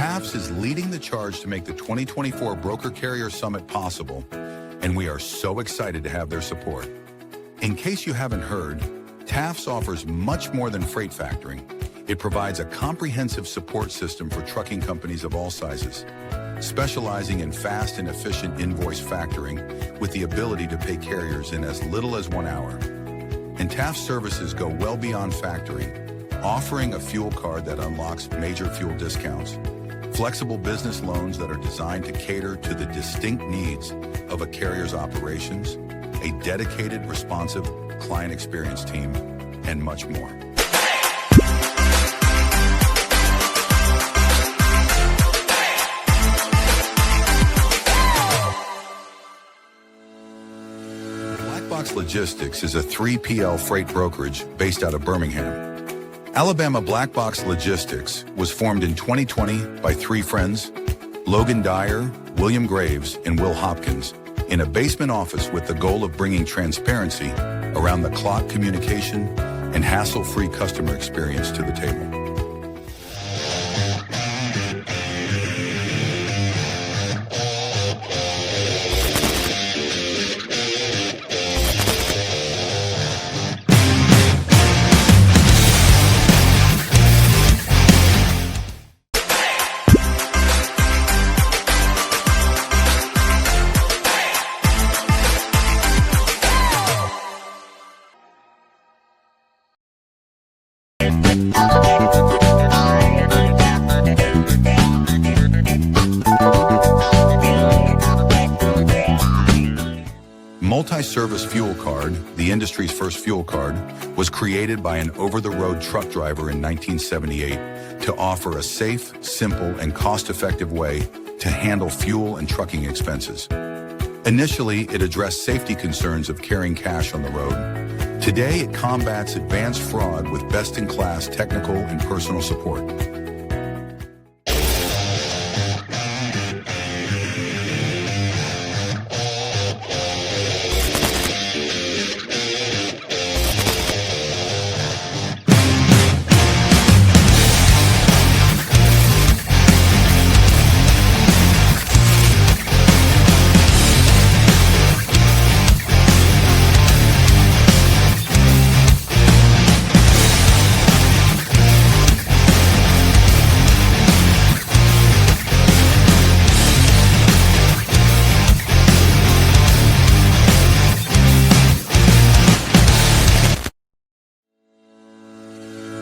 TAFS is leading the charge to make the 2024 Broker Carrier Summit possible, and we are so excited to have their support. In case you haven't heard, TAFS offers much more than freight factoring. It provides a comprehensive support system for trucking companies of all sizes, specializing in fast and efficient invoice factoring with the ability to pay carriers in as little as 1 hour. And TAFS services go well beyond factoring, offering a fuel card that unlocks major fuel discounts, flexible business loans that are designed to cater to the distinct needs of a carrier's operations, a dedicated, responsive client experience team, and much more. Blackbox Logistics is a 3PL freight brokerage based out of Birmingham, Alabama. Blackbox Logistics was formed in 2020 by 3 friends, Logan Dyer, William Graves, and Will Hopkins, in a basement office with the goal of bringing transparency around the clock communication and hassle-free customer experience to the table. Multi-service fuel card, the industry's first fuel card, was created by an over-the-road truck driver in 1978 to offer a safe, simple, and cost-effective way to handle fuel and trucking expenses. Initially, it addressed safety concerns of carrying cash on the road. Today, it combats advanced fraud with best-in-class technical and personal support.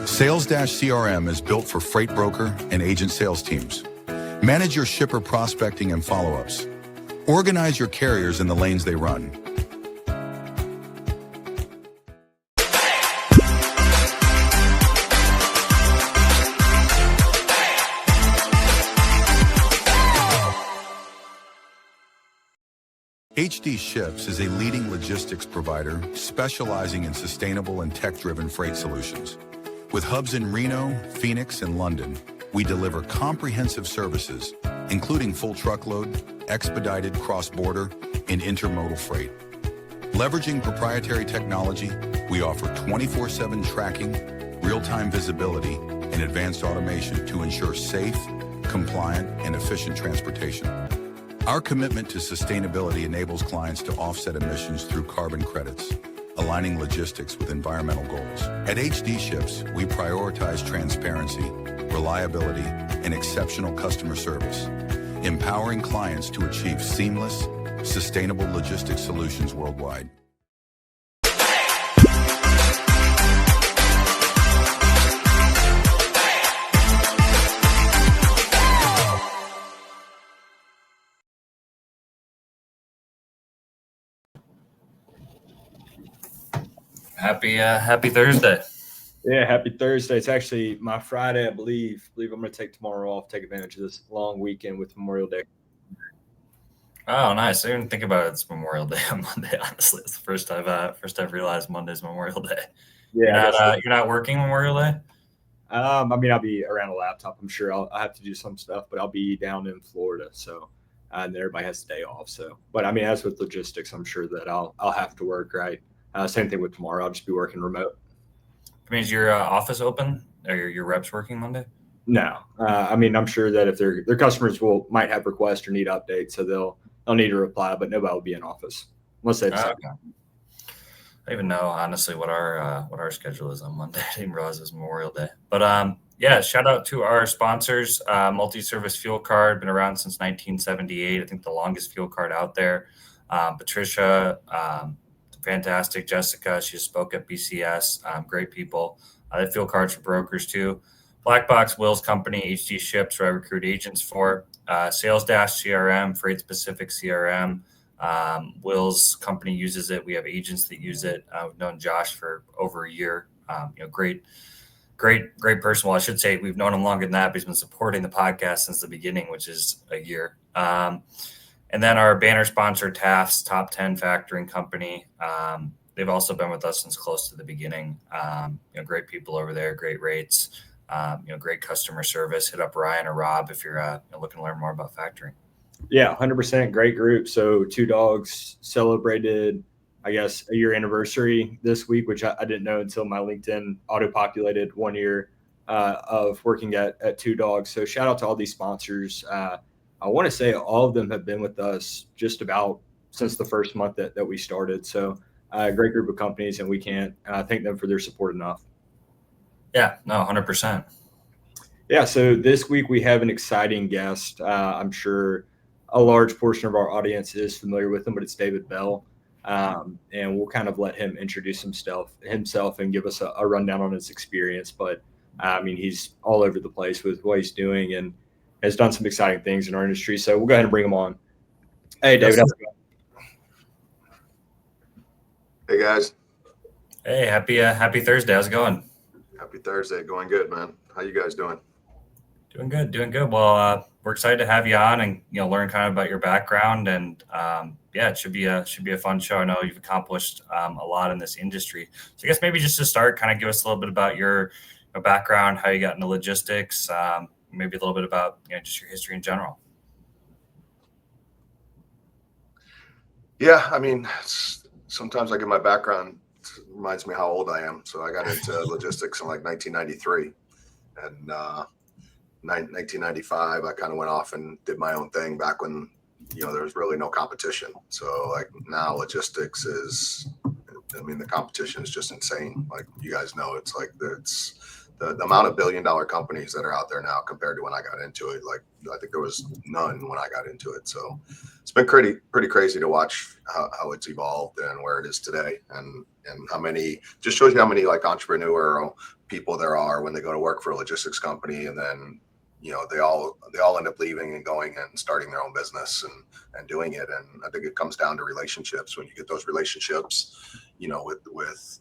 Sales-CRM is built for freight broker and agent sales teams. Manage your shipper prospecting and follow-ups. Organize your carriers in the lanes they run. HD Ships is a leading logistics provider specializing in sustainable and tech-driven freight solutions. With hubs in Reno, Phoenix, and London, we deliver comprehensive services, including full truckload, expedited cross-border, and intermodal freight. Leveraging proprietary technology, we offer 24/7 tracking, real-time visibility, and advanced automation to ensure safe, compliant, and efficient transportation. Our commitment to sustainability enables clients to offset emissions through carbon credits, aligning logistics with environmental goals. At HD Ships, we prioritize transparency, reliability, and exceptional customer service, empowering clients to achieve seamless, sustainable logistics solutions worldwide. Happy Thursday. Yeah, happy Thursday. It's actually my Friday, I believe. I'm going to take tomorrow off, take advantage of this long weekend with Memorial Day. Oh, nice. I didn't think about it. It's Memorial Day on Monday. Honestly, it's the first I've realized Monday's Memorial Day. Yeah, you're not working Memorial Day. I mean, I'll be around a laptop. I'm sure I'll have to do some stuff, but I'll be down in Florida, so and everybody has the day off. So, but I mean, as with logistics, I'm sure that I'll have to work. Right. Same thing with tomorrow. I'll just be working remote. That means your office open? Or your reps working Monday? No, I mean, I'm sure that if their customers might have requests or need updates, so they'll need to reply, but nobody will be in office unless they've Okay. I even know honestly what our schedule is on Monday. I didn't realize it was Memorial Day. But yeah, shout out to our sponsors. Multi-service fuel card, been around since 1978. I think the longest fuel card out there. Patricia, fantastic. Jessica, she spoke at BCS. Great people. They have fuel cards for brokers too. Black Box Will's company, HD Ships, where I recruit agents for. Sales Dash CRM, Freight Specific CRM. Will's company uses it. We have agents that use it. We've known Josh for over a year. Great person. Well, I should say we've known him longer than that, but he's been supporting the podcast since the beginning, which is a year. And then our banner sponsor, Taft's Top 10 Factoring Company. They've also been with us since close to the beginning. Great people over there, great rates, great customer service. Hit up Ryan or Rob if you're looking to learn more about factoring. Yeah, 100%. Great group. So Two Dawgs celebrated, I guess, a year anniversary this week, which I didn't know until my LinkedIn auto-populated 1 year of working at Two Dawgs. So shout out to all these sponsors. I want to say all of them have been with us just about since the first month that we started. So a great group of companies, and we can't thank them for their support enough. Yeah, no, 100%. Yeah, so this week we have an exciting guest. I'm sure a large portion of our audience is familiar with him, but it's David Bell. And we'll kind of let him introduce himself and give us a rundown on his experience. But I mean, he's all over the place with what he's doing and has done some exciting things in our industry. So we'll go ahead and bring him on. Hey, David. How's it going? Hey, guys. Hey, happy Thursday. How's it going? Happy Thursday. Going good, man. How you guys doing? Doing good. Well, we're excited to have you on and learn kind of about your background, and yeah, it should be a fun show. I know you've accomplished a lot in this industry. So I guess maybe just to start, kind of give us a little bit about your background, how you got into logistics, maybe a little bit about just your history in general. Yeah, I mean, sometimes I get my background, it reminds me how old I am. So I got into logistics in like 1993, and 1995, I kind of went off and did my own thing back when, there was really no competition. So like now logistics is, the competition is just insane. Like you guys know, it's like, it's the amount of billion-dollar companies that are out there now compared to when I got into it. Like I think there was none when I got into it. So it's been pretty crazy to watch how it's evolved and where it is today, and how many, just shows you how many like entrepreneurial people there are when they go to work for a logistics company, and then they all end up leaving and going and starting their own business and doing it. And I think it comes down to relationships. When you get those relationships, with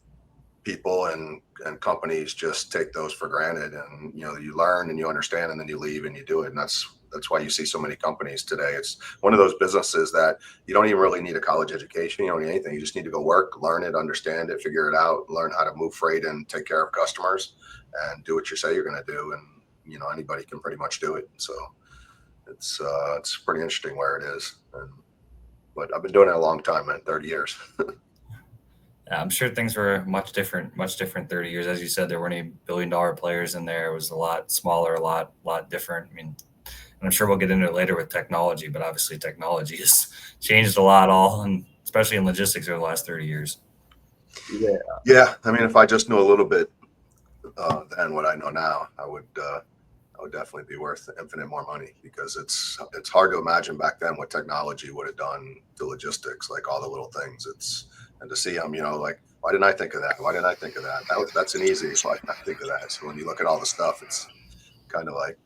people and companies, just take those for granted, and you learn and you understand, and then you leave and you do it. And that's why you see so many companies today. It's one of those businesses that you don't even really need a college education. You don't need anything. You just need to go work, learn it, understand it, figure it out, learn how to move freight and take care of customers, and do what you say you're going to do. And anybody can pretty much do it. So it's pretty interesting where it is. But I've been doing it a long time, man, 30 years. Yeah, I'm sure things were much different 30 years. As you said, there weren't any billion-dollar players in there. It was a lot smaller, a lot different. I mean, and I'm sure we'll get into it later with technology, but obviously technology has changed a lot, and especially in logistics over the last 30 years. Yeah. I mean, if I just knew a little bit then what I know now, I would definitely be worth infinite more money, because it's hard to imagine back then what technology would have done to logistics, like all the little things. And to see them, like, why didn't I think of that? Why didn't I think of that? That's an easy, so I didn't think of that. So when you look at all the stuff, it's kind of like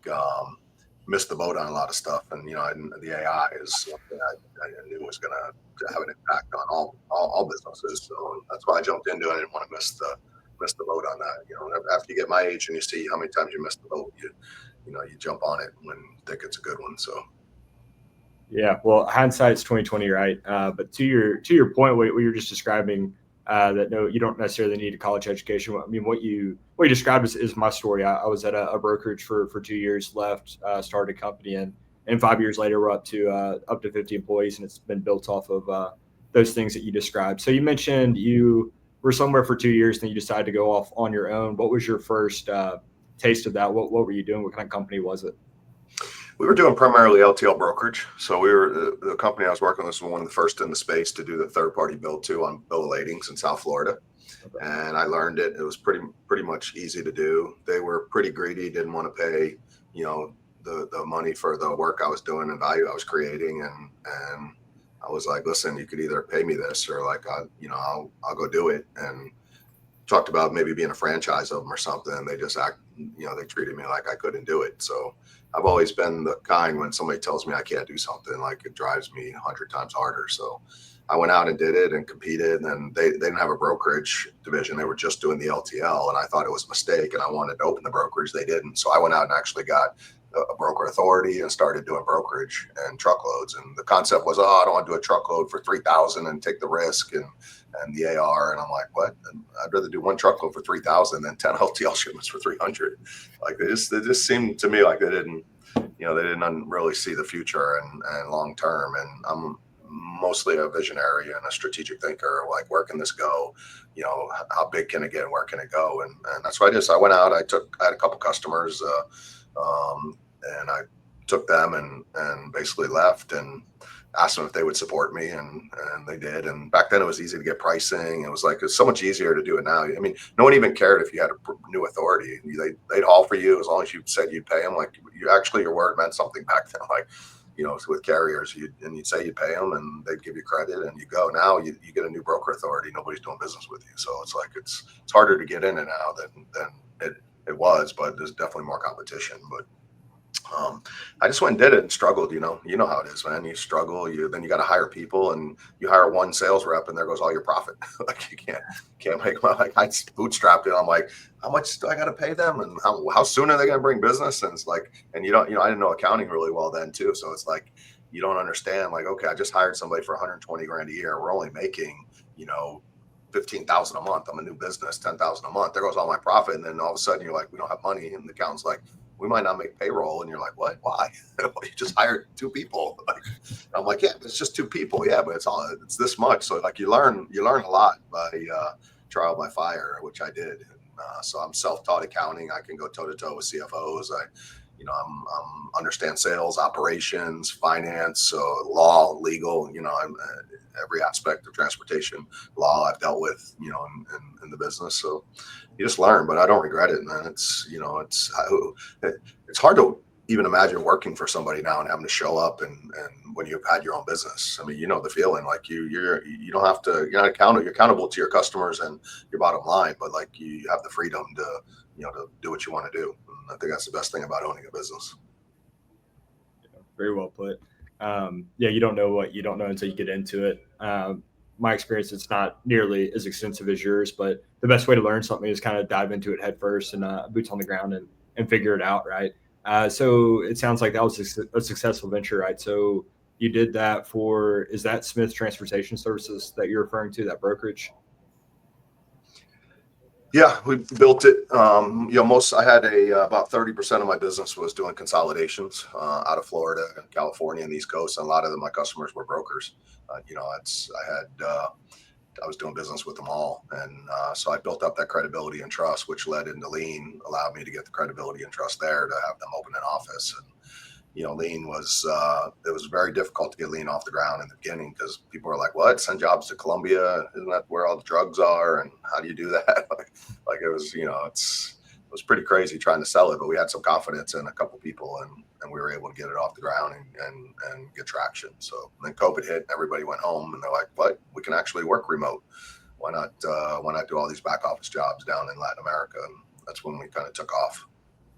missed the boat on a lot of stuff. And the AI is something I knew was going to have an impact on all businesses. So that's why I jumped into it. I didn't want to miss the boat on that. After you get my age and you see how many times you missed the boat, you jump on it when you think it's a good one. So yeah, well, hindsight's 2020, right? But to your point, what you're just describing, that no, you don't necessarily need a college education. I mean, what you described is my story. I was at a brokerage for 2 years, left, started a company, and 5 years later we're up to 50 employees, and it's been built off of those things that you described. So you mentioned you were somewhere for 2 years, then you decided to go off on your own. What was your first taste of that, what were you doing? What kind of company was it? We were doing primarily LTL brokerage. So we were the company I was working with was one of the first in the space to do the third-party build too on bill of ladings in South Florida. Okay. And I learned it. It was pretty much easy to do. They were pretty greedy, didn't want to pay, the money for the work I was doing and value I was creating. And I was like, listen, you could either pay me this or like, I'll go do it. And talked about maybe being a franchise of them or something. They just they treated me like I couldn't do it. So I've always been the kind when somebody tells me I can't do something, like it drives me 100 times harder. So I went out and did it and competed, and they didn't have a brokerage division. They were just doing the LTL, and I thought it was a mistake, and I wanted to open the brokerage. They didn't. So I went out and actually got a broker authority and started doing brokerage and truckloads. And the concept was, I don't want to do a truckload for $3,000 and take the risk and the AR. And I'm like, what? And I'd rather do one truckload for $3,000 than 10 LTL shipments for $300. Like they just seemed to me like they didn't really see the future and long term. And I'm mostly a visionary and a strategic thinker. Like, where can this go? How big can it get? Where can it go? And that's what I did. So I went out. I had a couple customers, and I took them and basically left and asked them if they would support me, and they did. And back then it was easy to get pricing. It was like, it's so much easier to do it now. I mean, no one even cared if you had a new authority. They'd haul for you as long as you said you'd pay them. Like your word meant something back then. Like, with carriers, you'd say you'd pay them and they'd give you credit and you go. Now you get a new broker authority, nobody's doing business with you. So it's like, it's harder to get in it now than it was, but there's definitely more competition. But I just went and did it and struggled. You know how it is, man. You struggle. Then you got to hire people, and you hire one sales rep, and there goes all your profit. Like you can't make money. Like I bootstrapped it. I'm like, how much do I got to pay them, and how soon are they going to bring business? And it's like, and I didn't know accounting really well then too. So it's like, you don't understand. Like, okay, I just hired somebody for 120 grand a year. We're only making, 15,000 a month. I'm a new business, 10,000 a month. There goes all my profit, and then all of a sudden you're like, we don't have money, and the accountant's like, we might not make payroll. And you're like, what? Why? You just hired 2 people. Like, I'm like, yeah, it's just 2 people. Yeah, but it's this much. So like you learn a lot by trial by fire, which I did. And, so I'm self-taught accounting. I can go toe to toe with CFOs. I'm understand sales, operations, finance, law, legal. I'm every aspect of transportation law I've dealt with, in the business. So you just learn, but I don't regret it, man. It's hard to even imagine working for somebody now and having to show up and when you've had your own business. I mean, the feeling, like you don't have to, you're not accountable. You're accountable to your customers and your bottom line, but like you have the freedom to do what you want to do. And I think that's the best thing about owning a business. Very well put. You don't know what you don't know until you get into it. My experience, it's not nearly as extensive as yours, but the best way to learn something is kind of dive into it head first and boots on the ground and figure it out, right? So it sounds like that was a successful venture, right? So you did that is that Smith Transportation Services that you're referring to, that brokerage? Yeah, we built it. I had about 30% of my business was doing consolidations out of Florida and California and the East Coast. And a lot of my customers were brokers. I was doing business with them all. And so I built up that credibility and trust, which led into Lean, allowed me to get the credibility and trust there to have them open an office. And, Lean was, it was very difficult to get Lean off the ground in the beginning because people were like, what, send jobs to Colombia? Isn't that where all the drugs are? And how do you do that? like it was, it was pretty crazy trying to sell it, but we had some confidence in a couple people and we were able to get it off the ground and get traction. So then COVID hit, everybody went home and they're like, what, we can actually work remote. Why not do all these back office jobs down in Latin America? And that's when we kind of took off.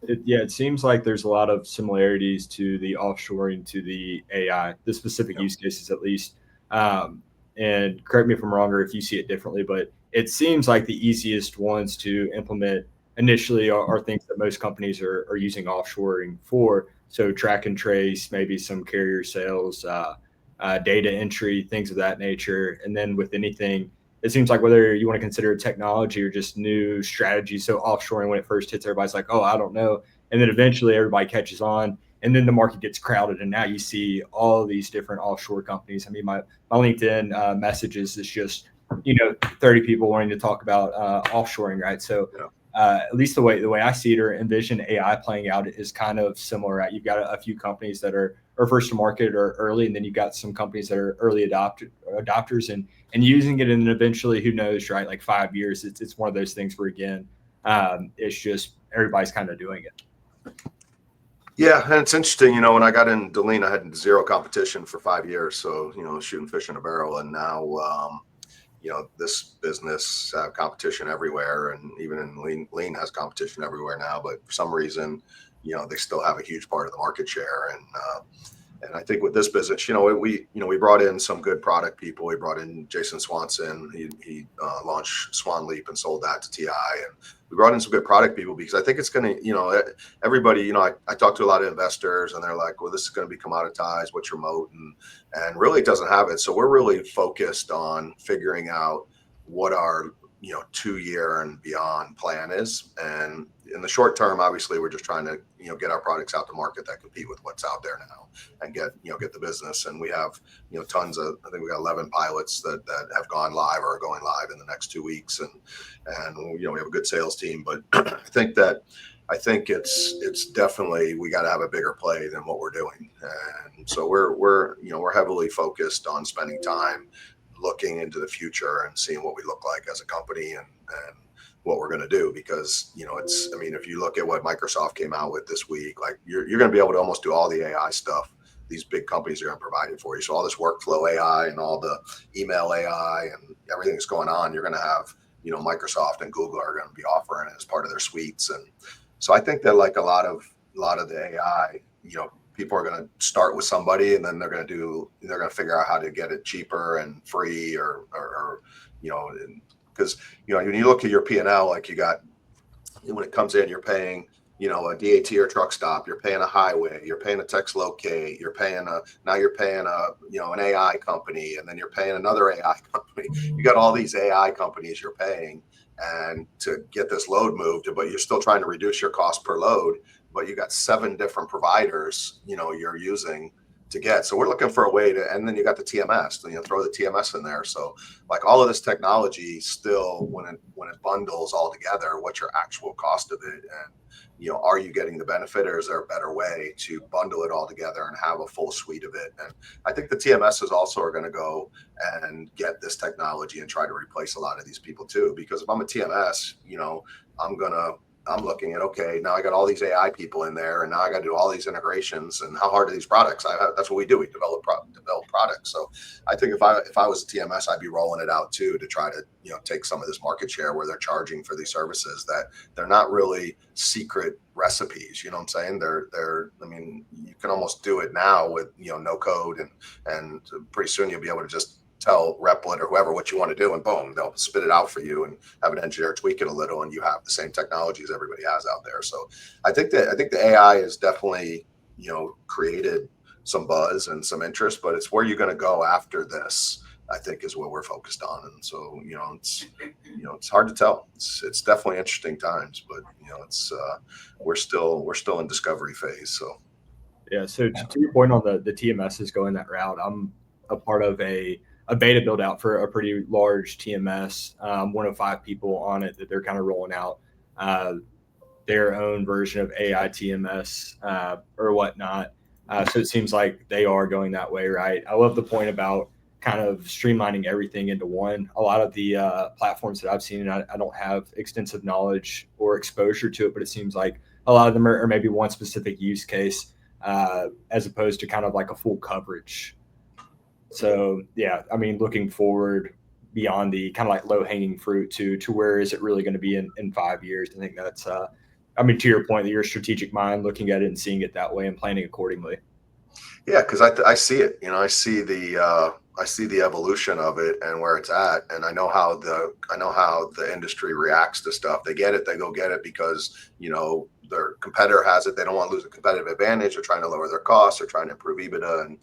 It seems like there's a lot of similarities to the offshoring to the AI, the specific use cases at least. And correct me if I'm wrong or if you see it differently, but it seems like the easiest ones to implement initially are things that most companies are using offshoring for. So track and trace, maybe some carrier sales, data entry, things of that nature. And then with anything, it seems like whether you want to consider technology or just new strategy. So offshoring, when it first hits, everybody's like, oh, I don't know. And then eventually everybody catches on and then the market gets crowded. And now you see all these different offshore companies. I mean, my LinkedIn messages is just, 30 people wanting to talk about offshoring, right? So at least the way I see it or envision AI playing out is kind of similar. Right? You've got a few companies that are first to market or early, and then you've got some companies that are early adopters and using it, and then eventually, who knows, right? Like 5 years, it's one of those things where again, it's just everybody's kind of doing it. Yeah, and it's interesting, when I got in Lean, I had zero competition for 5 years. So, shooting fish in a barrel. And now, this business competition everywhere. And even in Lean has competition everywhere now. But for some reason, they still have a huge part of the market share. And I think with this business, we brought in some good product people. We brought in Jason Swanson. He launched Swan Leap and sold that to TI. And we brought in some good product people because I think it's going to, everybody, I talk to a lot of investors and they're like, well, this is going to be commoditized. What's your moat? And really it doesn't have it. So we're really focused on figuring out what our 2-year and beyond plan is. And in the short term, obviously, we're just trying to, get our products out to market that compete with what's out there now and get the business. And we have, tons of, I think we got 11 pilots that have gone live or are going live in the next 2 weeks. And we have a good sales team, but I think it's definitely, we got to have a bigger play than what we're doing. And so we're heavily focused on spending time looking into the future and seeing what we look like as a company and what we're going to do, because if you look at what Microsoft came out with this week, like you're going to be able to almost do all the AI stuff these big companies are going to provide it for you. So all this workflow AI and all the email AI and everything that's going on, you're going to have Microsoft and Google are going to be offering it as part of their suites. And so I think that like a lot of the AI, people are going to start with somebody and then they're going to figure out how to get it cheaper and free or because when you look at your P&L, like you got, when it comes in, you're paying a DAT or truck stop, you're paying a highway, you're paying a text locate, you're paying an AI company, and then you're paying another AI company. You got all these AI companies you're paying and to get this load moved, but you're still trying to reduce your cost per load, but you got 7 different providers you're using to get. So we're looking for a way to, and then you got the TMS, throw the TMS in there. So like all of this technology still, when it bundles all together, what's your actual cost of it? And, are you getting the benefit, or is there a better way to bundle it all together and have a full suite of it? And I think the TMSs also are going to go and get this technology and try to replace a lot of these people too, because if I'm a TMS, I'm looking at, okay, now I got all these AI people in there, and now I got to do all these integrations. And how hard are these products? That's what we do. We develop products. So I think if I was a TMS, I'd be rolling it out too to try to take some of this market share where they're charging for these services that they're not really secret recipes. You know what I'm saying? You can almost do it now with no code, and pretty soon you'll be able to just tell Replit or whoever what you want to do, and boom, they'll spit it out for you and have an engineer tweak it a little, and you have the same technologies everybody has out there. So I think the AI has definitely created some buzz and some interest, but it's where you're going to go after this, I think, is what we're focused on. And so it's hard to tell. It's definitely interesting times, but we're still in discovery phase. So yeah. So to your point on the TMSs going that route, I'm a part of a beta build out for a pretty large TMS, one of 5 people on it that they're kind of rolling out their own version of AI TMS or whatnot. So it seems like they are going that way, right? I love the point about kind of streamlining everything into one. A lot of the platforms that I've seen, and I don't have extensive knowledge or exposure to it, but it seems like a lot of them are maybe one specific use case as opposed to kind of like a full coverage. So yeah, looking forward beyond the kind of like low hanging fruit to where is it really going to be in 5 years? I think that's, to your point, that your strategic mind looking at it and seeing it that way and planning accordingly. Yeah, because I see it. I see the evolution of it and where it's at, and I know how the industry reacts to stuff. They get it, they go get it because their competitor has it. They don't want to lose a competitive advantage. They're trying to lower their costs. They're trying to improve EBITDA, and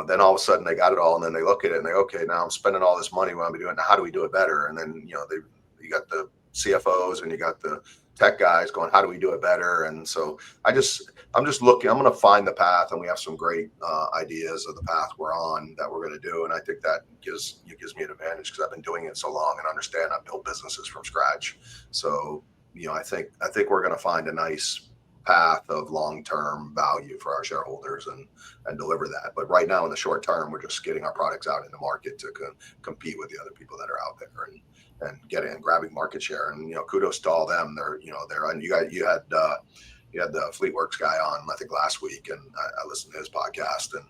then all of a sudden they got it all, and then they look at it and they, okay, now I'm spending all this money. What am I doing? Now, how do we do it better? And then you got the CFOs and you got the tech guys going, how do we do it better? And so I'm just looking. I'm going to find the path, and we have some great ideas of the path we're on that we're going to do. And I think that gives me an advantage because I've been doing it so long and understand. I've built businesses from scratch. So I think we're going to find a nice path of long-term value for our shareholders and deliver that. But right now in the short term, we're just getting our products out in the market to compete with the other people that are out there and grabbing market share. And kudos to all them. They're and you had the Fleetworks guy on, I think, last week, and I listened to his podcast, and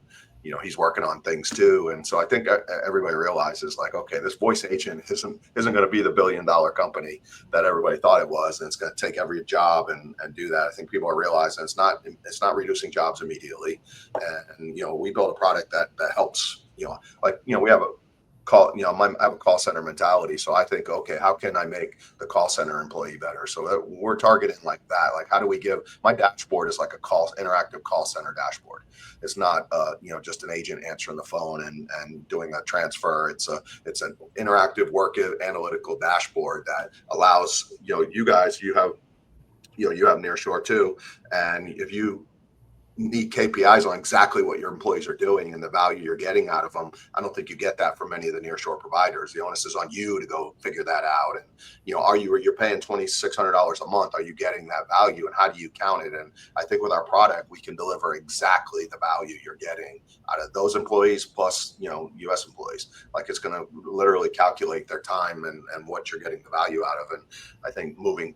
he's working on things too. And so I think everybody realizes, like, okay, this voice agent isn't going to be the $1 billion company that everybody thought it was, and it's going to take every job and do that. I think people are realizing it's not reducing jobs immediately. And we build a product that helps. We have a I have a call center mentality. So I think, okay, how can I make the call center employee better? So we're targeting like that. Like, how do we my dashboard is like a interactive call center dashboard. It's not, just an agent answering the phone and doing a transfer. It's an interactive work analytical dashboard that allows, you guys, you have nearshore too. And if you need KPIs on exactly what your employees are doing and the value you're getting out of them, I don't think you get that from many of the nearshore providers. The onus is on you to go figure that out. And you're paying $2,600 a month. Are you getting that value, and how do you count it? And I think with our product, we can deliver exactly the value you're getting out of those employees plus U.S. employees. Like, it's going to literally calculate their time and what you're getting the value out of. And I think moving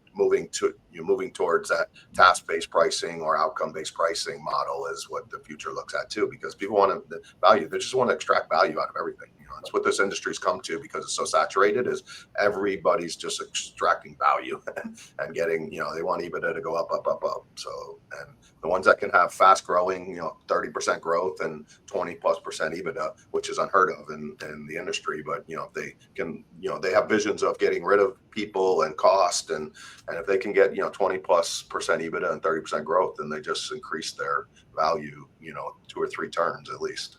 towards that task-based pricing or outcome-based pricing model is what the future looks at too, because people want the value. They just want to extract value out of everything. It's what this industry's come to, because it's so saturated, is everybody's just extracting value and getting, they want EBITDA to go up. So, and the ones that can have fast growing, 30% growth and 20+% EBITDA, which is unheard of in the industry. But, if they can, they have visions of getting rid of people and cost. And if they can get, 20+% EBITDA and 30% growth, then they just increase their value, 2 or 3 turns at least.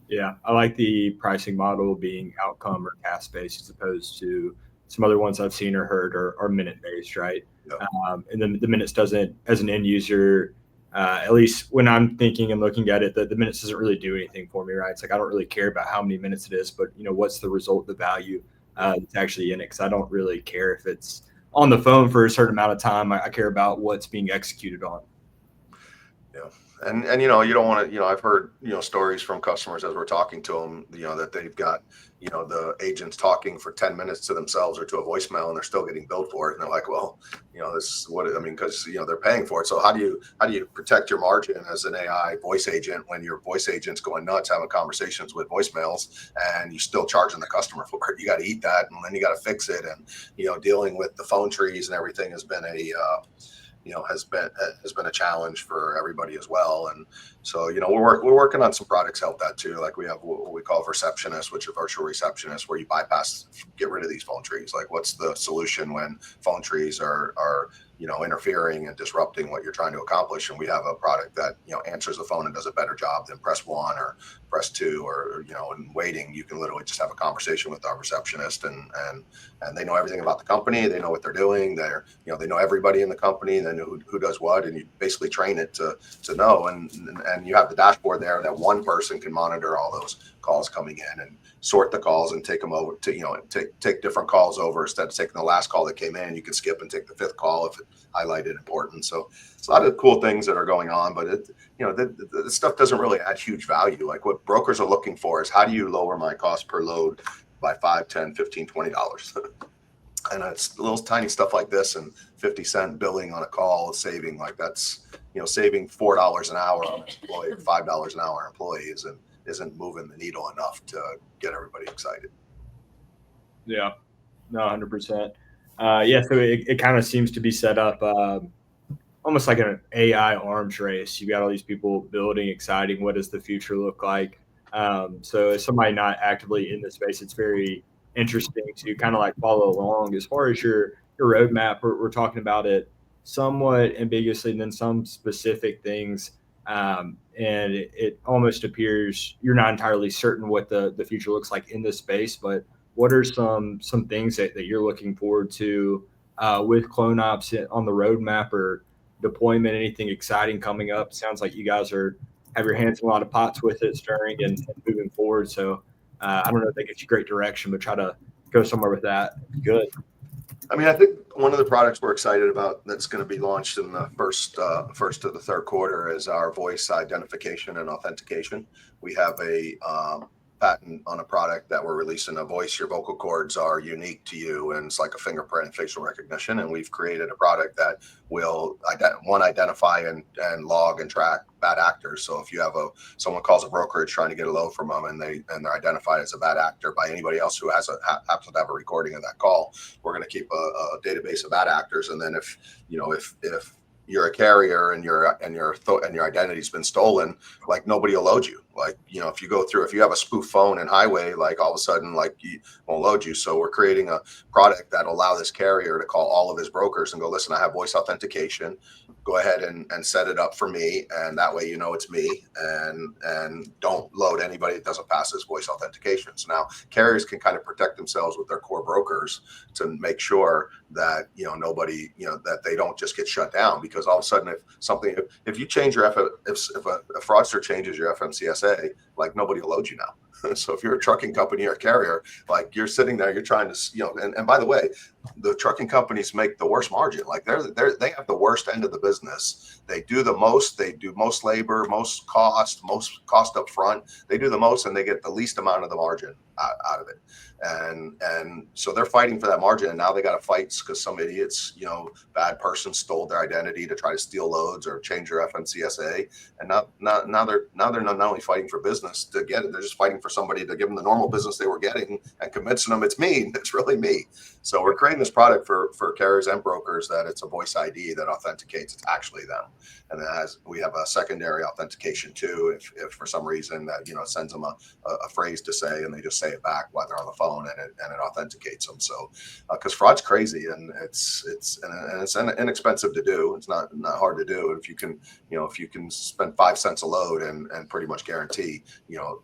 Yeah, I like the pricing model being outcome or task based as opposed to some other ones I've seen or heard are minute based, right? Yeah. And then the minutes doesn't, as an end user, at least when I'm thinking and looking at it, the minutes doesn't really do anything for me, right? It's like I don't really care about how many minutes it is, but what's the result, the value that's actually in it? Because I don't really care if it's on the phone for a certain amount of time. I care about what's being executed on. Yeah. And you don't want to, I've heard, stories from customers as we're talking to them, that they've got, the agents talking for 10 minutes to themselves or to a voicemail, and they're still getting billed for it. And they're like, well, this is what, because, they're paying for it. So how do you protect your margin as an AI voice agent when your voice agent's going nuts having conversations with voicemails and you still charging the customer for it? You got to eat that, and then you got to fix it. And, dealing with the phone trees and everything has been has been a challenge for everybody as well. And so, we're working on some products to help that too. Like, we have what we call receptionist, which is virtual receptionist, where you get rid of these phone trees. Like, what's the solution when phone trees are interfering and disrupting what you're trying to accomplish? And we have a product that, answers the phone and does a better job than press 1 or press 2 or, and waiting. You can literally just have a conversation with our receptionist, and they know everything about the company. They know what they're doing. They know everybody in the company. They know who does what, and you basically train it to know. And you have the dashboard there that one person can monitor all those calls coming in and sort the calls and take them over to, take different calls over. Instead of taking the last call that came in, you can skip and take the 5th call if it highlighted important. So it's a lot of cool things that are going on, but the stuff doesn't really add huge value. Like, what brokers are looking for is, how do you lower my cost per load by $5, $10, $15, $20? And it's little tiny stuff like this, and 50-cent billing on a call is saving, like, that's, saving $4 an hour on an employee, $5 an hour on employees, and isn't moving the needle enough to get everybody excited. Yeah, no, 100%. Yeah, so it kind of seems to be set up almost like an AI arms race. You got all these people building, exciting. What does the future look like? So as somebody not actively in the space, it's very interesting to kind of like follow along. As far as your roadmap, we're talking about it somewhat ambiguously, and then some specific things. And it almost appears you're not entirely certain what the future looks like in this space, but what are some things that you're looking forward to with CloneOps on the roadmap or deployment? Anything exciting coming up? Sounds like you guys have your hands in a lot of pots with it, stirring and moving forward. So I don't know if that gives you great direction, but try to go somewhere with that. Good. I mean, I think one of the products we're excited about that's going to be launched in the first of the third quarter is our voice identification and authentication. We have a patent on a product that we're releasing. A voice, your vocal cords are unique to you, and it's like a fingerprint and facial recognition. And we've created a product that will identify and log and track bad actors. So if you have someone calls a brokerage trying to get a load from them, and they're identified as a bad actor by anybody else who happens to have a recording of that call, we're going to keep a database of bad actors. And then if you're a carrier and your identity's been stolen, like nobody will load you. Like, if you have a spoof phone in highway, like all of a sudden, like you won't load you. So we're creating a product that will allow this carrier to call all of his brokers and go, listen, I have voice authentication. Go ahead and set it up for me. And that way, it's me, and don't load anybody that doesn't pass this voice authentication. So now carriers can kind of protect themselves with their core brokers to make sure that, nobody, that they don't just get shut down, because all of a sudden, if you change your if a fraudster changes your FMCSA, like nobody will load you now. So if you're a trucking company or a carrier, like you're sitting there, you're trying to, and by the way, the trucking companies make the worst margin. Like they have the worst end of the business. They do the most, they do most labor, most cost up front. They do the most, and they get the least amount of the margin out of it. And so they're fighting for that margin, and now they got to fight because some idiots, bad person stole their identity to try to steal loads or change their FMCSA. And now they're not only fighting for business to get it, they're just fighting for somebody to give them the normal business they were getting and convincing them it's me, it's really me. So we're creating this product for carriers and brokers that it's a voice ID that authenticates it's actually them. And then we have a secondary authentication too, if for some reason that, sends them a phrase to say, and they just say it back while they're on the phone, and it authenticates them. So because fraud's crazy, and it's inexpensive to do. It's not hard to do. If you can spend 5 cents a load and pretty much guarantee,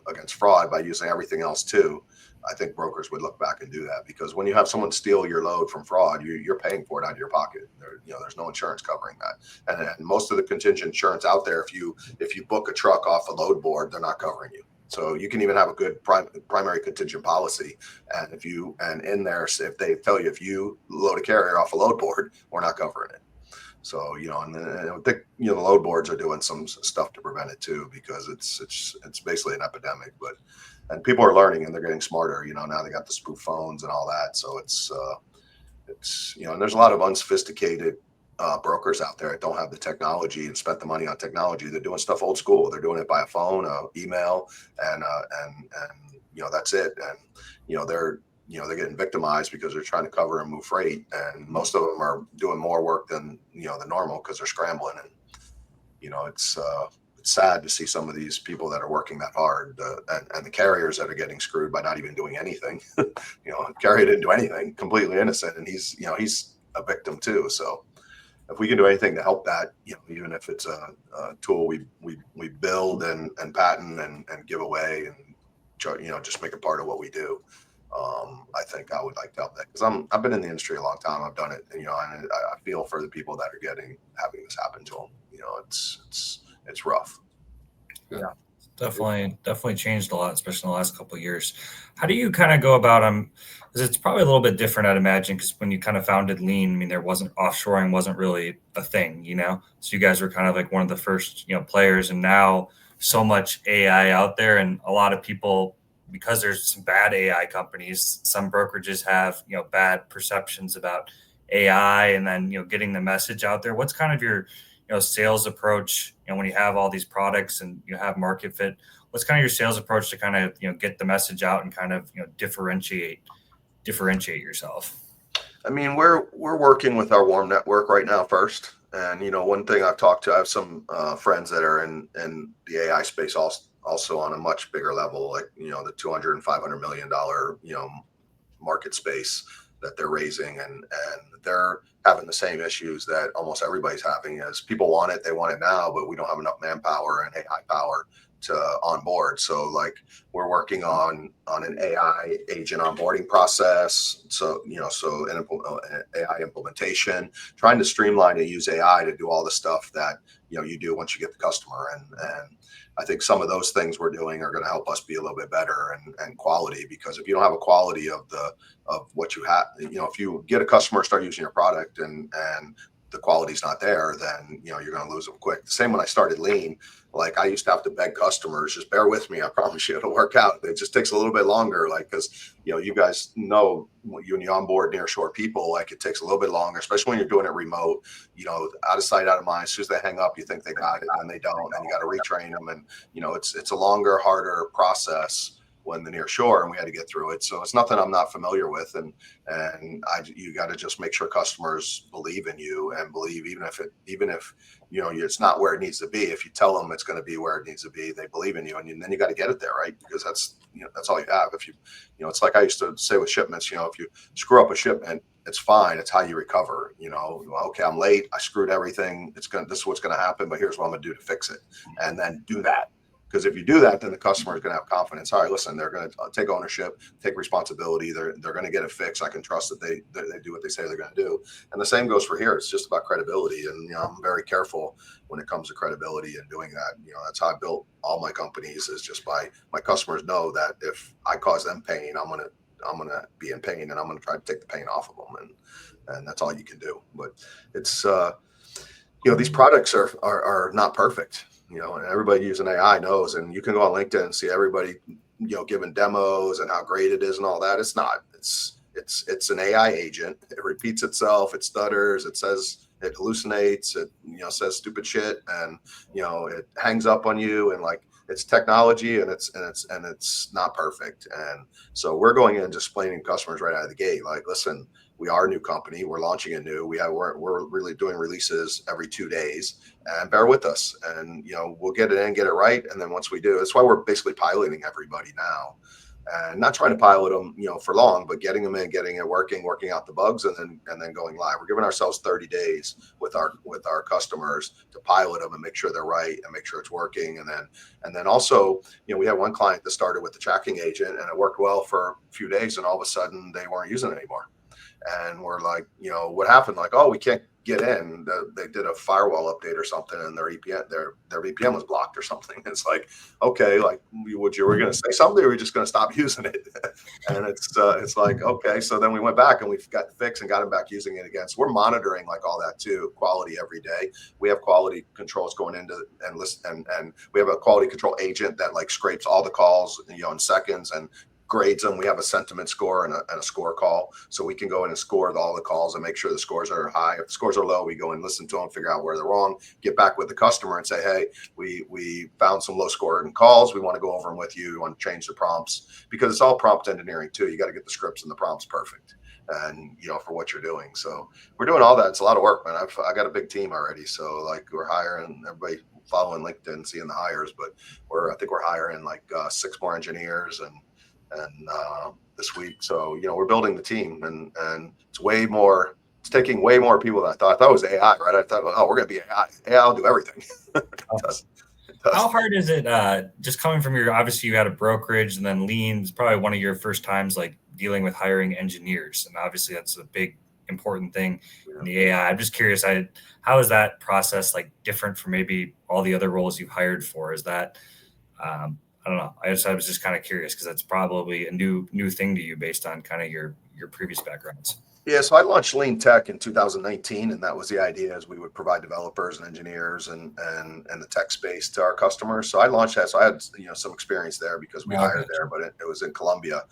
against fraud by using everything else too, I think brokers would look back and do that, because when you have someone steal your load from fraud, you're paying for it out of your pocket. There's no insurance covering that, and most of the contingent insurance out there, if you book a truck off a load board, they're not covering you. So you can even have a good primary contingent policy, and in there, if they tell you if you load a carrier off a load board, we're not covering it. So and I think the load boards are doing some stuff to prevent it too, because it's basically an epidemic. And people are learning, and they're getting smarter. Now they got the spoof phones and all that. So it's and there's a lot of unsophisticated brokers out there that don't have the technology and spent the money on technology. They're doing stuff old school. They're doing it by a phone, email, and that's it. And they're getting victimized because they're trying to cover and move freight, and most of them are doing more work than the normal, because they're scrambling. And it's sad to see some of these people that are working that hard, and the carriers that are getting screwed by not even doing anything. Carrier didn't do anything, completely innocent, and he's a victim too. So if we can do anything to help that, even if it's a tool we build and patent and give away, and just make it part of what we do, I think I would like to help that, because I've been in the industry a long time. I've done it, and I feel for the people that are having this happen to them. It's rough. Yeah, definitely changed a lot, especially in the last couple of years. How do you kind of go about them? Because it's probably a little bit different, I'd imagine, because when you kind of founded Lean, I mean, there wasn't offshoring, wasn't really a thing, So you guys were kind of like one of the first, players, and now so much AI out there, and a lot of people, because there's some bad AI companies, some brokerages have, bad perceptions about AI, and then, getting the message out there. What's kind of your sales approach, when you have all these products and you have market fit? What's kind of your sales approach to kind of get the message out and kind of differentiate yourself? I mean, we're working with our warm network right now first, and one thing I have some friends that are in the AI space also on a much bigger level, like the $200 and $500 million market space that they're raising, and they're having the same issues that almost everybody's having. Is people want it, they want it now, but we don't have enough manpower and AI power to onboard. So like we're working on an AI agent onboarding process. So, an AI implementation, trying to streamline and use AI to do all the stuff that, you do once you get the customer. And I think some of those things we're doing are going to help us be a little bit better and quality, because if you don't have a quality of what you have, if you get a customer start using your product and the quality's not there, then you're going to lose them quick. The same when I started Lean, like I used to have to beg customers, just bear with me. I promise you it'll work out. It just takes a little bit longer, like, because you guys know when you onboard nearshore people, like it takes a little bit longer, especially when you're doing it remote. Out of sight, out of mind. As soon as they hang up, you think they got it, and they don't, and you got to retrain them, and it's a longer, harder process when the near shore, and we had to get through it. So it's nothing I'm not familiar with. And you got to just make sure customers believe in you, and believe even if it's not where it needs to be. If you tell them it's going to be where it needs to be, they believe in you, and then you got to get it there, right? Because that's all you have. If it's like I used to say with shipments, if you screw up a shipment, it's fine. It's how you recover. Okay, I'm late. I screwed everything. This is what's going to happen, but here's what I'm going to do to fix it, and then do that. Because if you do that, then the customer is going to have confidence. All right, listen, they're going to take ownership, take responsibility. They're going to get it fixed. I can trust that they do what they say they're going to do. And the same goes for here. It's just about credibility. And I'm very careful when it comes to credibility and doing that. That's how I built all my companies, is just by my customers know that if I cause them pain, I'm going to be in pain, and I'm going to try to take the pain off of them. And that's all you can do. But it's these products are not perfect. And everybody using AI knows, and you can go on LinkedIn and see everybody, giving demos and how great it is and all that. It's not. It's an AI agent. It repeats itself. It stutters. It hallucinates. It says stupid shit, and it hangs up on you. And like, it's technology, and it's not perfect. And so we're going in and just explaining to customers right out of the gate, like, listen, we are a new company. We're launching a new. We're really doing releases every 2 days, and bear with us. And we'll get it in, get it right, and then once we do, that's why we're basically piloting everybody now, and not trying to pilot them, for long, but getting them in, getting it working out the bugs, and then going live. We're giving ourselves 30 days with our customers to pilot them and make sure they're right and make sure it's working, and then also, we had one client that started with the tracking agent, and it worked well for a few days, and all of a sudden they weren't using it anymore. And we're like, what happened? Like, oh, we can't get in. They did a firewall update or something, and their VPN was blocked or something. It's like, okay, like, were going to say something, or were we just going to stop using it? And it's like, okay. So then we went back and we got fixed and got them back using it again. So we're monitoring like all that too, quality every day. We have quality controls going into and listen, and we have a quality control agent that like scrapes all the calls, in seconds and grades them. We have a sentiment score and a score call, so we can go in and score all the calls and make sure the scores are high. If the scores are low, we go and listen to them, figure out where they're wrong, get back with the customer and say, hey, we found some low scoring calls. We want to go over them with you. We want to change the prompts, because it's all prompt engineering too. You got to get the scripts and the prompts perfect, and for what you're doing. So we're doing all that. It's a lot of work, man. I got a big team already, so like we're hiring. Everybody following LinkedIn, seeing the hires, but I think we're hiring like 6 more engineers and this week. So we're building the team, and it's taking way more people than I thought. I thought it was AI, right? I thought, oh, we're gonna be AI. AI will do everything. It does. How hard is it just coming from obviously you had a brokerage, and then Lean's probably one of your first times like dealing with hiring engineers, and obviously that's a big important thing in the AI. I'm just curious, how is that process like different from maybe all the other roles you've hired for? Is that I don't know. I was just kind of curious, because that's probably a new thing to you based on kind of your previous backgrounds. Yeah, so I launched Lean Tech in 2019, and that was the idea, is we would provide developers and engineers and the tech space to our customers. So I launched that. So I had some experience there because we hired there, but it was in Colombia.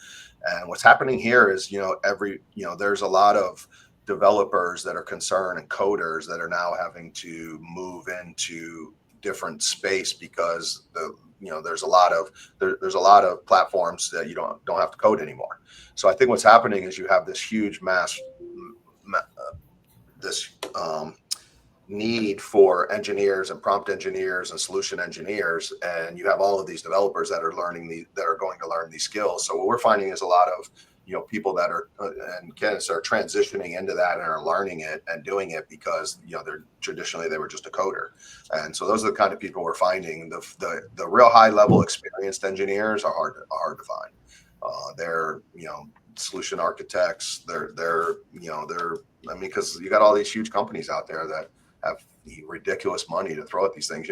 And what's happening here is there's a lot of developers that are concerned and coders that are now having to move into different space, because there's a lot of platforms that you don't have to code anymore. So I think what's happening is you have this huge need for engineers and prompt engineers and solution engineers, and you have all of these developers that are going to learn these skills. So what we're finding is a lot of people that are and candidates are transitioning into that and are learning it and doing it because they were just a coder. And so those are the kind of people we're finding. The real high level experienced engineers are hard to find. They're solution architects. They're because you got all these huge companies out there that have ridiculous money to throw at these things.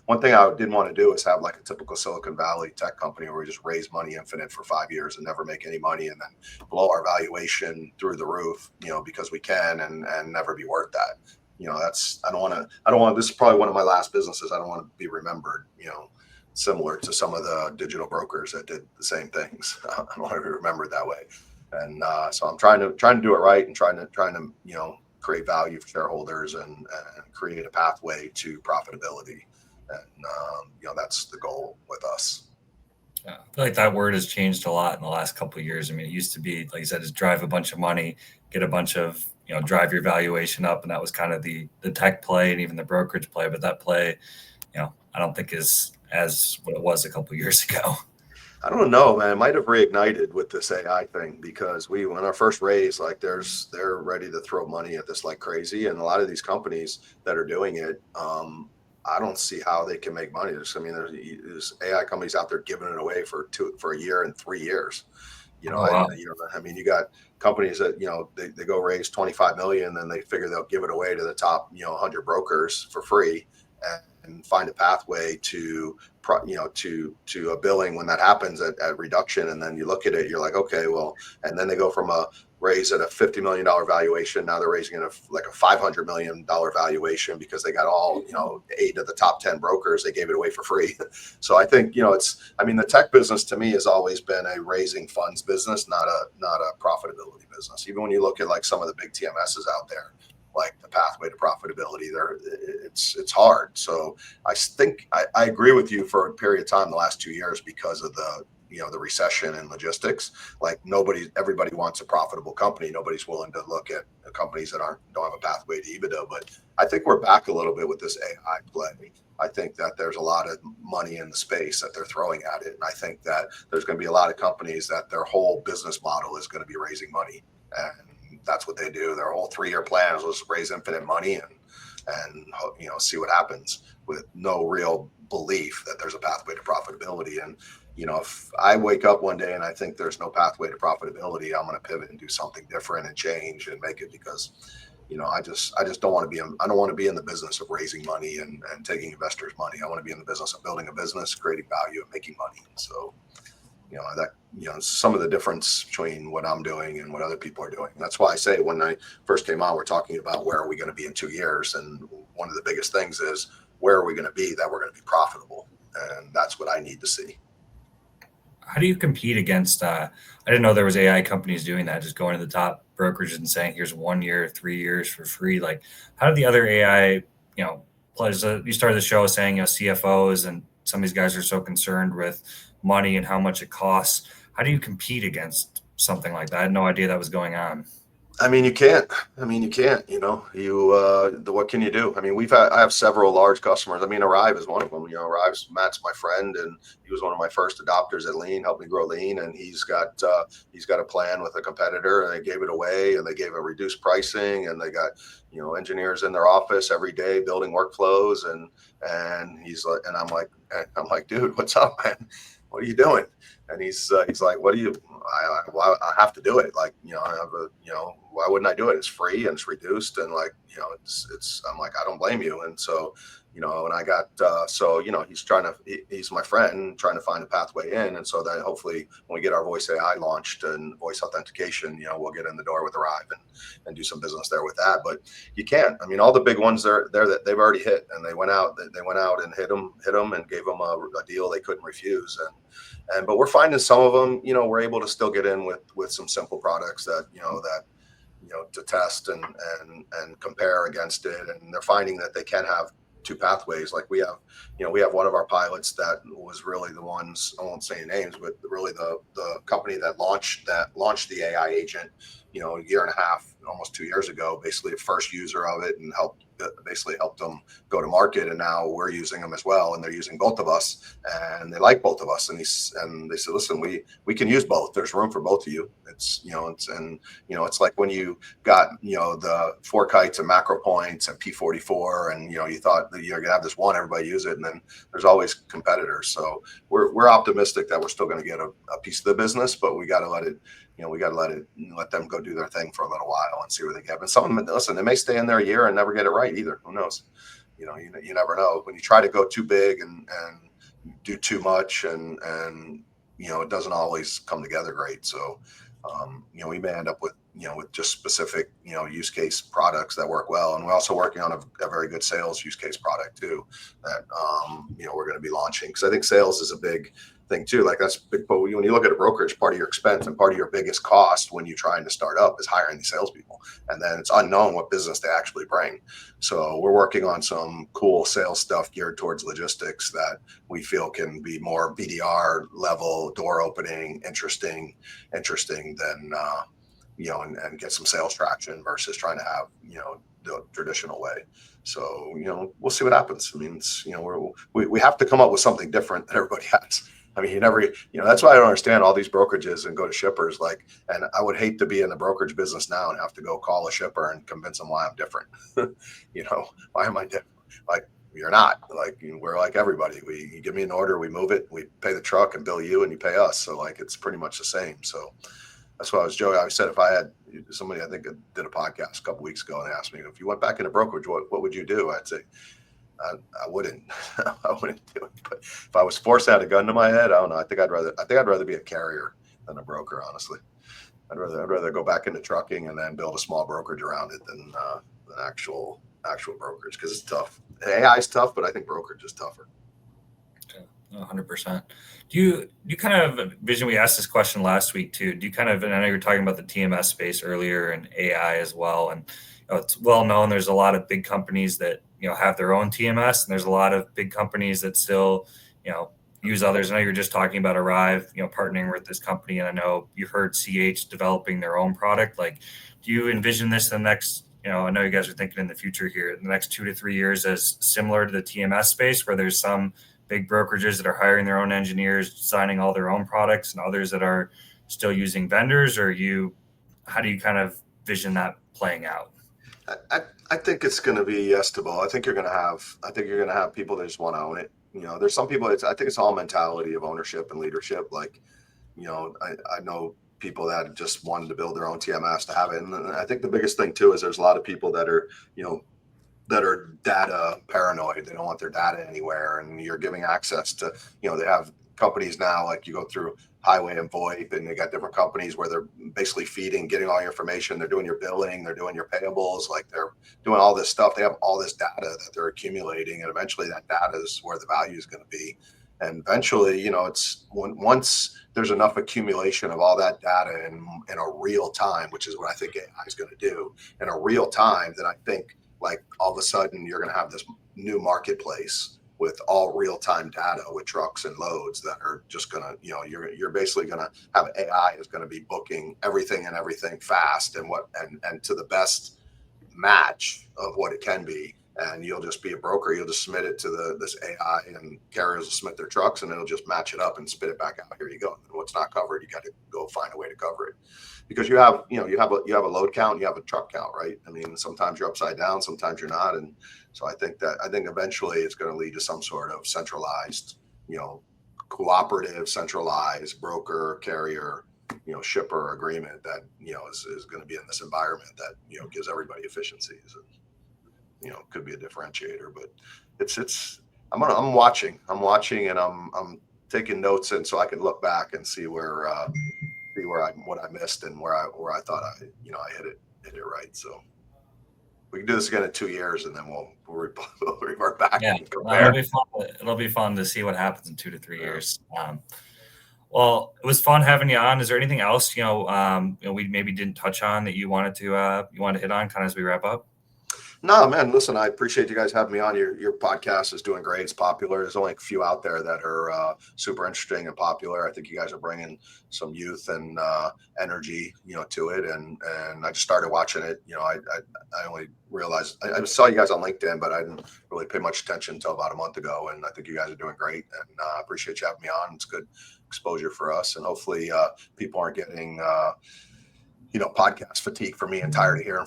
One thing I didn't want to do is have like a typical Silicon Valley tech company where we just raise money infinite for 5 years and never make any money and then blow our valuation through the roof, because we can and never be worth that. I don't want, this is probably one of my last businesses. I don't want to be remembered, similar to some of the digital brokers that did the same things. I don't want to be remembered that way. And so I'm trying to do it right and trying to create value for shareholders and create a pathway to profitability. And that's the goal with us. Yeah, I feel like that word has changed a lot in the last couple of years. I mean, it used to be, like you said, just drive a bunch of money, get a bunch of, drive your valuation up. And that was kind of the tech play and even the brokerage play. But that play, I don't think is as what it was a couple of years ago. I don't know, man. It might have reignited with this AI thing because when our first raise, like they're ready to throw money at this like crazy. And a lot of these companies that are doing it, I don't see how they can make money. There's AI companies out there giving it away for a year and 3 years. Wow. You got companies that, they go raise 25 million, then they figure they'll give it away to the top, 100 brokers for free and find a pathway to a billing when that happens at reduction. And then you look at it, you're like, okay, well, and then they go from a raise at a $50 million valuation. Now they're raising it like a $500 million valuation because they got all, 8 of the top 10 brokers. They gave it away for free. So I think, the tech business to me has always been a raising funds business, not a profitability business. Even when you look at like some of the big TMSs out there, like the pathway to profitability it's hard. So I think I agree with you for a period of time, the last 2 years, because of the recession and logistics. Like everybody wants a profitable company. Nobody's willing to look at companies that don't have a pathway to EBITDA. But I think we're back a little bit with this AI play. I think that there's a lot of money in the space that they're throwing at it. And I think that there's going to be a lot of companies that their whole business model is going to be raising money. And that's what they do. Their whole 3-year plan is just raise infinite money and see what happens, with no real belief that there's a pathway to profitability. And if I wake up one day and I think there's no pathway to profitability, I'm going to pivot and do something different and change and make it, because I just don't want to be in the business of raising money and taking investors' money. I want to be in the business of building a business, creating value, and making money. So some of the difference between what I'm doing and what other people are doing. That's why I say, when I first came on, we're talking about where are we going to be in 2 years. And one of the biggest things is, where are we going to be that we're going to be profitable? And that's what I need to see. How do you compete against, I didn't know there was AI companies doing that, just going to the top brokerages and saying, here's 1 year, 3 years for free. Like, how do the other AI, players, you started the show saying, CFOs and some of these guys are so concerned with money and how much it costs. How do you compete against something like that? I had no idea that was going on. You can't, what can you do? I have several large customers. Arrive is one of them. Matt's my friend, and he was one of my first adopters at Lean, helped me grow Lean. And he's got a plan with a competitor, and they gave it away, and they gave a reduced pricing, and they got, engineers in their office every day building workflows. And he's like, and I'm like, dude, what's up, man? What are you doing? And he's like, what do you, I have to do it. Like, I have why wouldn't I do it? It's free and it's reduced. And like, I'm like, I don't blame you. And so, and I got, he's my friend trying to find a pathway in. And so that hopefully when we get our voice AI launched and voice authentication, we'll get in the door with Arrive and do some business there with that. But you can't, all the big ones there that they've already hit, and they went out and hit them and gave them a deal they couldn't refuse. But we're finding some of them, we're able to still get in with some simple products that, to test and compare against it. And they're finding that they can have 2 pathways. Like we have one of our pilots that was really the ones, I won't say names, but really the company that launched the AI agent, a year and a half, almost 2 years ago, basically the first user of it, and helped basically helped them go to market, and now we're using them as well, and they're using both of us, and they like both of us. And they said, listen, we can use both. There's room for both of you. It's it's like when you got the 4 kites and macro points and P44, and you thought that you're gonna have this one, everybody use it, and then there's always competitors. So we're optimistic that we're still going to get a piece of the business, but we got to let it. Let them go do their thing for a little while and see where they get. And some of them, listen, they may stay in there a year and never get it right either. Who knows? You never know. When you try to go too big and do too much, and it doesn't always come together great. So we may end up with just specific use case products that work well, and we're also working on a very good sales use case product too that we're going to be launching, because I think sales is a big thing too. Like that's big, but when you look at a brokerage, part of your expense and part of your biggest cost when you're trying to start up is hiring the salespeople, and then it's unknown what business they actually bring. So we're working on some cool sales stuff geared towards logistics that we feel can be more BDR level, door opening, interesting than and get some sales traction versus trying to have the traditional way. So we'll see what happens. I mean, we have to come up with something different that everybody has. I mean, that's why I don't understand all these brokerages and go to shippers. And I would hate to be in the brokerage business now and have to go call a shipper and convince them why I'm different. Why am I different? Like, you're not. We're like everybody. You give me an order, we move it, we pay the truck and bill you, and you pay us. So it's pretty much the same. So that's why I was joking. I said if I had somebody, I think did a podcast a couple weeks ago, and they asked me, if you went back into brokerage, what would you do? I'd say I wouldn't. I wouldn't do it. But if I was forced to have a gun to my head, I don't know. I think I'd rather be a carrier than a broker. Honestly, I'd rather go back into trucking and then build a small brokerage around it than actual brokerage, because it's tough. AI is tough, but I think brokerage is tougher. 100%. Do you kind of envision, we asked this question last week too, do you kind of, and I know you were talking about the TMS space earlier and AI as well, and it's well known there's a lot of big companies that have their own TMS, and there's a lot of big companies that still use others. I know you're just talking about Arrive, partnering with this company, and I know you've heard CH developing their own product. Do you envision this in the next, I know you guys are thinking in the future here, in the next 2 to 3 years, as similar to the TMS space, where there's some big brokerages that are hiring their own engineers, designing all their own products, and others that are still using vendors? Or how do you kind of vision that playing out? I think it's going to be yes to both. I think you're going to have people that just want to own it. There's some people. I think it's all mentality of ownership and leadership. I know people that just wanted to build their own TMS to have it, and I think the biggest thing too is there's a lot of people that are data paranoid. They don't want their data anywhere, and you're giving access to they have companies now, like you go through Highway and VoIP, and they got different companies where they're basically getting all your information. They're doing your billing, they're doing your payables, they're doing all this stuff. They have all this data that they're accumulating, and eventually that data is where the value is going to be. And eventually, it's once there's enough accumulation of all that data in a real time, which is what I think AI is going to do in a real time, then I think all of a sudden you're going to have this new marketplace with all real-time data with trucks and loads that are just going to, you're basically going to have AI is going to be booking everything fast and to the best match of what it can be. And you'll just be a broker. You'll just submit it to this AI, and carriers will submit their trucks, and it'll just match it up and spit it back out. Here you go. And what's not covered, you got to go find a way to cover it, because you have a load count, and you have a truck count, right? I mean, sometimes you're upside down, sometimes you're not, and so I think eventually it's going to lead to some sort of centralized, cooperative, centralized broker carrier, shipper agreement that is going to be in this environment that gives everybody efficiencies, and could be a differentiator. But I'm watching, and I'm taking notes, and so I can look back and see what I missed and where I thought I hit it right. So we can do this again in 2 years, and then we'll revert back. Yeah, and compare. It'll be fun to see what happens in 2 to 3 years. Well, it was fun having you on. Is there anything else we maybe didn't touch on that you wanted to hit on kind of as we wrap up? No, man, listen, I appreciate you guys having me on. Your podcast is doing great. It's popular. There's only a few out there that are super interesting and popular. I think you guys are bringing some youth and energy, to it. And I just started watching it. I only realized I saw you guys on LinkedIn, but I didn't really pay much attention until about a month ago. And I think you guys are doing great. And I appreciate you having me on. It's good exposure for us. And hopefully people aren't getting podcast fatigue for me and tired of hearing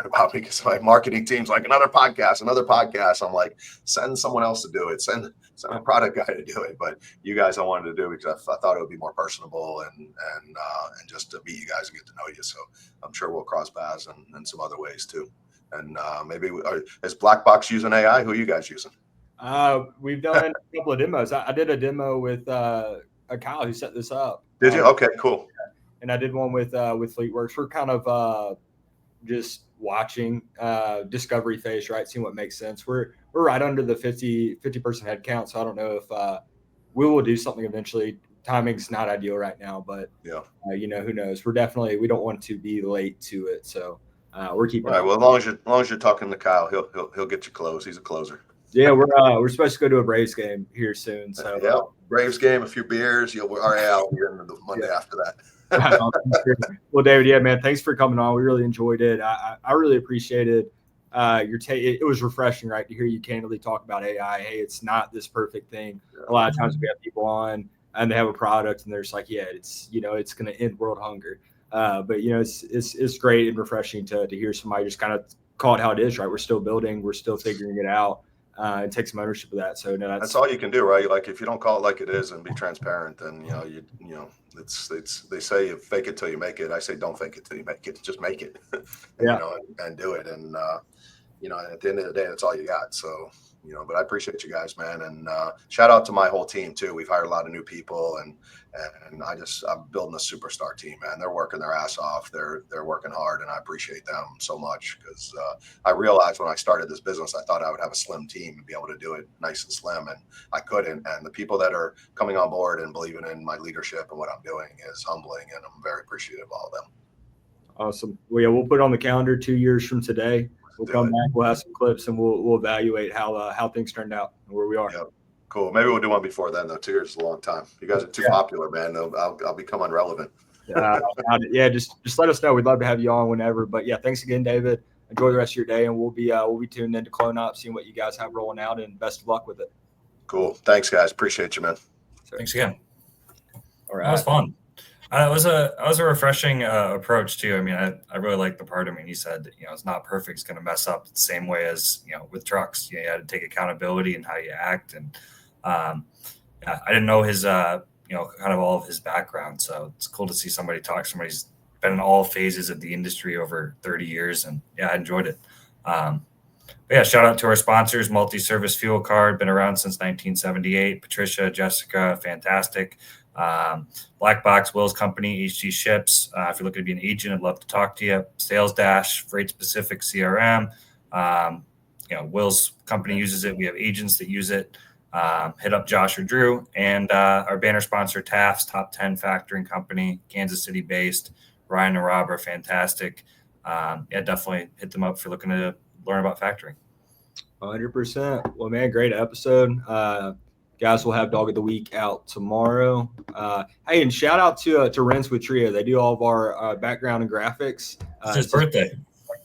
about me, because my marketing team's like, another podcast. I'm like, send someone else to do it. Send a product guy to do it. But you guys, I wanted to do it because I thought it would be more personable and just to meet you guys and get to know you. So I'm sure we'll cross paths in some other ways too. And maybe is Black Box using AI? Who are you guys using? We've done a couple of demos. I did a demo with a Kyle who set this up. Did you? Okay, cool. And I did one with Fleetworks. We're kind of just watching discovery phase, right? Seeing what makes sense. We're right under the 50 person head count. So I don't know if we will do something eventually. Timing's not ideal right now, but yeah, who knows? We don't want to be late to it. So we're keeping. All right. Well, as long as you're talking to Kyle, he'll get you closed. He's a closer. Yeah, we're supposed to go to a Braves game here soon. So yeah, Braves game, a few beers. I'll be in the Monday after that. Well, David, yeah, man, thanks for coming on. We really enjoyed it. I really appreciated your take. It was refreshing, right, to hear you candidly talk about AI. Hey, it's not this perfect thing. A lot of times we have people on and they have a product and they're just like, yeah, it's it's going to end world hunger. But it's great and refreshing to hear somebody just kind of call it how it is, right? We're still building, we're still figuring it out. And take some ownership of that. So no, that's all you can do, right? Like if you don't call it like it is and be transparent, then it's they say you fake it till you make it. I say don't fake it till you make it. Just make it, and do it. And at the end of the day, that's all you got. So but I appreciate you guys, man, and shout out to my whole team too. We've hired a lot of new people, and I'm building a superstar team, man. They're working their ass off. They're working hard, and I appreciate them so much because I realized when I started this business, I thought I would have a slim team and be able to do it nice and slim, and I couldn't. And the people that are coming on board and believing in my leadership and what I'm doing is humbling, and I'm very appreciative of all of them. Awesome. Well, yeah, we'll put it on the calendar 2 years from today. We'll come back. We'll have some clips, and we'll evaluate how things turned out and where we are. Yep. Cool. Maybe we'll do one before then, though. 2 years is a long time. You guys are too popular, man. I'll become irrelevant. Yeah, just let us know. We'd love to have you on whenever. But yeah, thanks again, David. Enjoy the rest of your day, and we'll be tuned into CloneOps, seeing what you guys have rolling out, and best of luck with it. Cool. Thanks, guys. Appreciate you, man. Thanks again. All right. That was fun. It was a refreshing approach too. I mean, I really like the part. I mean, he said, it's not perfect. It's going to mess up the same way as, with trucks. You had to take accountability in how you act. And I didn't know his, kind of all of his background. So it's cool to see somebody talk. Somebody's been in all phases of the industry over 30 years. And yeah, I enjoyed it. Shout out to our sponsors, Multi-Service Fuel Card, been around since 1978. Patricia, Jessica, fantastic. Black Box, Will's company, HG Ships. If you're looking to be an agent, I'd love to talk to you. Sales Dash, Freight Specific CRM. Will's company uses it. We have agents that use it. Hit up Josh or Drew. And our banner sponsor, Taft's, top 10 factoring company, Kansas City based. Ryan and Rob are fantastic. Definitely hit them up if you're looking to learn about factoring. 100%. Well, man, great episode. Guys, we'll have Dog of the Week out tomorrow. Hey, and shout out to Rents with Trio. They do all of our background and graphics. It's his birthday.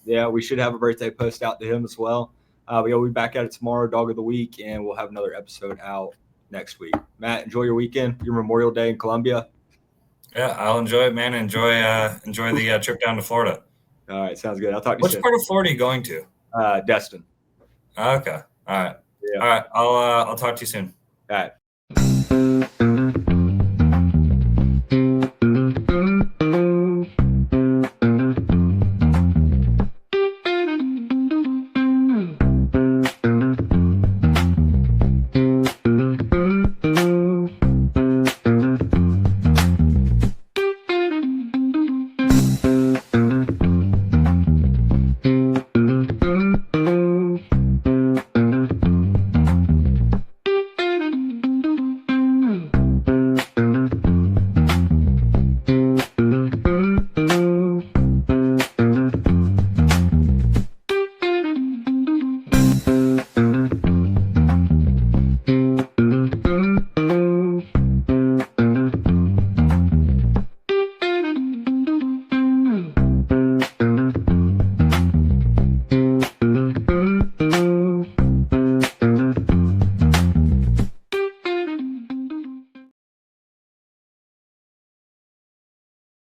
Yeah, we should have a birthday post out to him as well. We'll be back at it tomorrow, Dog of the Week, and we'll have another episode out next week. Matt, enjoy your weekend, your Memorial Day in Columbia. Yeah, I'll enjoy it, man. Enjoy the trip down to Florida. All right, sounds good. I'll talk to you soon. Which part of Florida are you going to? Destin. Okay. All right. Yeah. All right. I'll talk to you soon. All right.